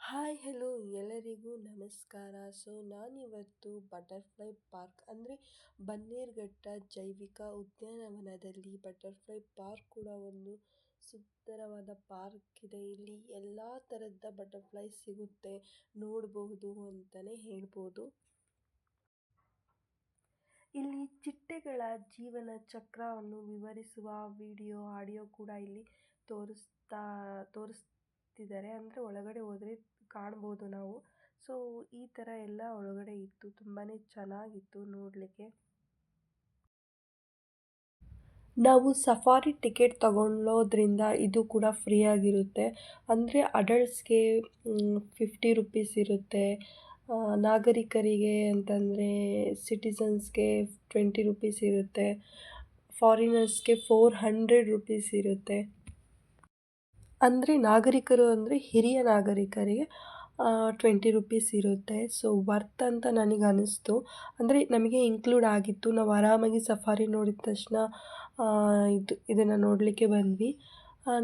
Hi hello ಎಲ್ಲರಿಗೂ ನಮಸ್ಕಾರ. ನಾನಿವತ್ತು ಬಟರ್ಫ್ಲೈ ಪಾರ್ಕ್ ಅಂದರೆ ಬನ್ನೇರುಘಟ್ಟ ಜೈವಿಕ ಉದ್ಯಾನವನದಲ್ಲಿ ಬಟರ್ಫ್ಲೈ ಪಾರ್ಕ್ ಕೂಡ ಒಂದು ಸುಂದರವಾದ ಪಾರ್ಕ್ ಇದೆ. ಇಲ್ಲಿ ಎಲ್ಲ ಥರದ ಬಟರ್ಫ್ಲೈ ಸಿಗುತ್ತೆ, ನೋಡಬಹುದು ಅಂತಲೇ ಹೇಳ್ಬೋದು. ಇಲ್ಲಿ ಚಿಟ್ಟೆಗಳ ಜೀವನ ಚಕ್ರವನ್ನು ವಿವರಿಸುವ ವಿಡಿಯೋ ಆಡಿಯೋ ಕೂಡ ಇಲ್ಲಿ ತೋರಿಸ್ತಿದ್ದಾರೆ. ಅಂದರೆ ಒಳಗಡೆ ಹೋದರೆ ಕಾಣ್ಬೋದು ನಾವು. ಈ ಥರ ಎಲ್ಲ ಒಳಗಡೆ ಇತ್ತು, ತುಂಬಾ ಚೆನ್ನಾಗಿತ್ತು ನೋಡಲಿಕ್ಕೆ. ನಾವು ಸಫಾರಿ ಟಿಕೆಟ್ ತಗೊಳ್ಳೋದ್ರಿಂದ ಇದು ಕೂಡ ಫ್ರೀ ಆಗಿರುತ್ತೆ. ಅಂದರೆ ಅಡಲ್ಟ್ಸ್ಗೆ 50 ರುಪೀಸ್ ಇರುತ್ತೆ, ನಾಗರಿಕರಿಗೆ ಅಂತಂದರೆ ಸಿಟಿಸನ್ಸ್ಗೆ 20 ರುಪೀಸ್ ಇರುತ್ತೆ, ಫಾರಿನರ್ಸ್ಗೆ 400 ರುಪೀಸ್ ಇರುತ್ತೆ. ಅಂದರೆ ನಾಗರಿಕರು ಅಂದರೆ ಹಿರಿಯ ನಾಗರಿಕರಿಗೆ 20 ರುಪೀಸ್ ಇರುತ್ತೆ. ವರ್ತ್ ಅಂತ ನನಗೆ ಅನ್ನಿಸ್ತು. ಅಂದರೆ ನಮಗೆ ಇನ್ಕ್ಲೂಡ್ ಆಗಿತ್ತು. ನಾವು ಆರಾಮಾಗಿ ಸಫಾರಿ ನೋಡಿದ ತಕ್ಷಣ ಇದನ್ನು ನೋಡಲಿಕ್ಕೆ ಬಂದ್ವಿ.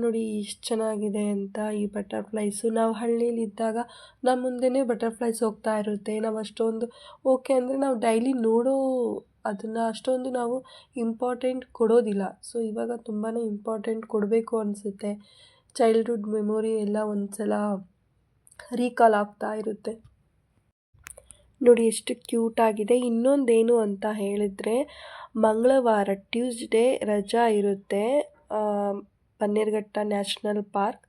ನೋಡಿ ಎಷ್ಟು ಚೆನ್ನಾಗಿದೆ ಅಂತ ಈ ಬಟರ್ಫ್ಲೈಸು. ನಾವು ಹಳ್ಳಿಲಿದ್ದಾಗ ನಮ್ಮ ಮುಂದೆನೇ ಬಟರ್ಫ್ಲೈಸ್ ಹೋಗ್ತಾ ಇರುತ್ತೆ. ನಾವು ಅಷ್ಟೊಂದು ಓಕೆ ಅಂದರೆ ನಾವು ಡೈಲಿ ಅದನ್ನು ಅಷ್ಟೊಂದು ನಾವು ಇಂಪಾರ್ಟೆಂಟ್ ಕೊಡೋದಿಲ್ಲ. ಇವಾಗ ತುಂಬಾ ಇಂಪಾರ್ಟೆಂಟ್ ಕೊಡಬೇಕು ಅನಿಸುತ್ತೆ. ಚೈಲ್ಡ್ಹುಡ್ ಮೆಮೊರಿ ಎಲ್ಲ ಒಂದು ಸಲ ರೀಕಾಲ್ ಆಗ್ತಾ ಇರುತ್ತೆ. ನೋಡಿ ಎಷ್ಟು ಕ್ಯೂಟಾಗಿದೆ. ಇನ್ನೊಂದೇನು ಅಂತ ಹೇಳಿದರೆ, ಮಂಗಳವಾರ ಟ್ಯೂಸ್ಡೇ ರಜಾ ಇರುತ್ತೆ ಬನ್ನೇರುಘಟ್ಟ ನ್ಯಾಷನಲ್ ಪಾರ್ಕ್.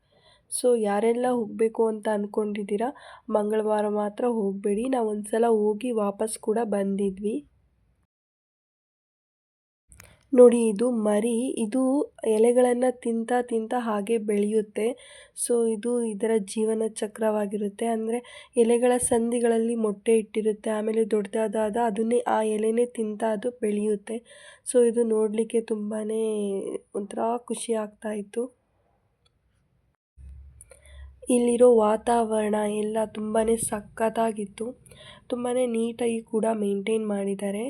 ಯಾರೆಲ್ಲ ಹೋಗಬೇಕು ಅಂತ ಅಂದ್ಕೊಂಡಿದ್ದೀರಾ, ಮಂಗಳವಾರ ಮಾತ್ರ ಹೋಗಬೇಡಿ. ನಾವು ಒಂದು ಸಲ ಹೋಗಿ ವಾಪಸ್ ಕೂಡ ಬಂದಿದ್ವಿ. ನೋಡಿ ಇದು ಮರಿ, ಇದು ಎಲೆಗಳನ್ನು ತಿಂತ ಹಾಗೆ ಬೆಳೆಯುತ್ತೆ. ಇದು ಇದರ ಜೀವನ ಚಕ್ರವಾಗಿರುತ್ತೆ. ಅಂದರೆ ಎಲೆಗಳ ಸಂದಿಗಳಲ್ಲಿ ಮೊಟ್ಟೆ ಇಟ್ಟಿರುತ್ತೆ, ಆಮೇಲೆ ದೊಡ್ಡದಾದ ಅದನ್ನೇ ಆ ಎಲೆನೇ ತಿಂತ ಅದು ಬೆಳೆಯುತ್ತೆ. ಇದು ನೋಡಲಿಕ್ಕೆ ತುಂಬಾ ಒಂಥರ ಖುಷಿ ಆಗ್ತಾಯಿತ್ತು. ಇಲ್ಲಿರೋ ವಾತಾವರಣ ಎಲ್ಲ ತುಂಬಾ ಸಖತ್ತಾಗಿತ್ತು. ತುಂಬಾ ನೀಟಾಗಿ ಕೂಡ ಮೇಂಟೈನ್ ಮಾಡಿದ್ದಾರೆ.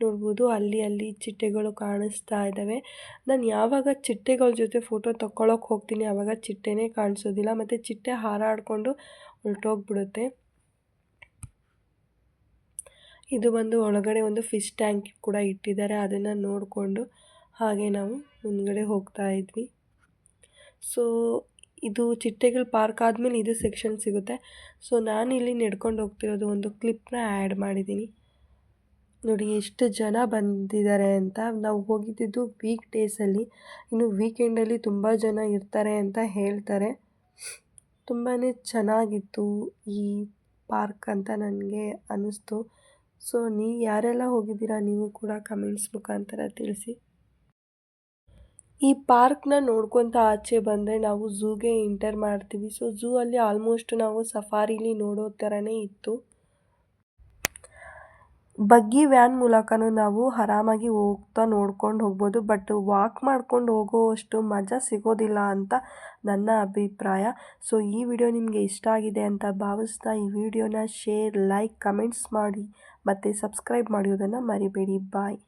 ನೋಡ್ಬೋದು ಅಲ್ಲಿ ಚಿಟ್ಟೆಗಳು ಕಾಣಿಸ್ತಾ ಇದ್ದಾವೆ. ನಾನು ಯಾವಾಗ ಚಿಟ್ಟೆಗಳ ಜೊತೆ ಫೋಟೋ ತಗೊಳ್ಳೋಕೆ ಹೋಗ್ತೀನಿ ಆವಾಗ ಚಿಟ್ಟೆನೇ ಕಾಣಿಸೋದಿಲ್ಲ, ಮತ್ತು ಚಿಟ್ಟೆ ಹಾರಾಡಿಕೊಂಡು ಹೊರಟೋಗ್ಬಿಡುತ್ತೆ. ಇದು ಬಂದು ಒಳಗಡೆ ಒಂದು ಫಿಶ್ ಟ್ಯಾಂಕ್ ಕೂಡ ಇಟ್ಟಿದ್ದಾರೆ. ಅದನ್ನು ನೋಡಿಕೊಂಡು ಹಾಗೆ ನಾವು ಮುಂದ್ಗಡೆ ಹೋಗ್ತಾ ಇದ್ವಿ. ಇದು ಚಿಟ್ಟೆಗಳ ಪಾರ್ಕ್ ಆದಮೇಲೆ ಇದು ಸೆಕ್ಷನ್ ಸಿಗುತ್ತೆ. ನಾನಿಲ್ಲಿ ನಡ್ಕೊಂಡು ಹೋಗ್ತಿರೋದು ಒಂದು ಕ್ಲಿಪ್ನ ಆ್ಯಡ್ ಮಾಡಿದ್ದೀನಿ. ನೋಡಿ ಎಷ್ಟು ಜನ ಬಂದಿದ್ದಾರೆ ಅಂತ. ನಾವು ಹೋಗಿದ್ದು ವೀಕ್ ಡೇಸಲ್ಲಿ, ಇನ್ನು ವೀಕೆಂಡಲ್ಲಿ ತುಂಬ ಜನ ಇರ್ತಾರೆ ಅಂತ ಹೇಳ್ತಾರೆ. ತುಂಬಾ ಚೆನ್ನಾಗಿತ್ತು ಈ ಪಾರ್ಕ್ ಅಂತ ನನಗೆ ಅನ್ನಿಸ್ತು. ನೀವು ಯಾರೆಲ್ಲ ಹೋಗಿದ್ದೀರಾ ನೀವು ಕೂಡ ಕಮೆಂಟ್ಸ್ ಮುಖಾಂತರ ತಿಳಿಸಿ. ಈ ಪಾರ್ಕ್ನ ನೋಡ್ಕೊತ ಆಚೆ ಬಂದರೆ ನಾವು ಝೂಗೆ ಎಂಟರ್ ಮಾಡ್ತೀವಿ. ಝೂ ಅಲ್ಲಿ ಆಲ್ಮೋಸ್ಟ್ ನಾವು ಸಫಾರಿಲಿ ನೋಡೋ ಥರನೇ ಇತ್ತು. ಬಗ್ಗಿ ವ್ಯಾನ್ ಮೂಲಕನೂ ನಾವು ಆರಾಮಾಗಿ ಹೋಗ್ತಾ ನೋಡ್ಕೊಂಡು ಹೋಗ್ಬೋದು. ಬಟ್ ವಾಕ್ ಮಾಡ್ಕೊಂಡು ಹೋಗೋವಷ್ಟು ಮಜಾ ಸಿಗೋದಿಲ್ಲ ಅಂತ ನನ್ನ ಅಭಿಪ್ರಾಯ. ಈ ವಿಡಿಯೋ ನಿಮಗೆ ಇಷ್ಟ ಆಗಿದೆ ಅಂತ ಭಾವಿಸ್ತಾ ಈ ವಿಡಿಯೋನ ಶೇರ್, ಲೈಕ್, ಕಮೆಂಟ್ಸ್ ಮಾಡಿ ಮತ್ತು ಸಬ್ಸ್ಕ್ರೈಬ್ ಮಾಡೋದನ್ನು ಮರಿಬೇಡಿ. ಬಾಯ್.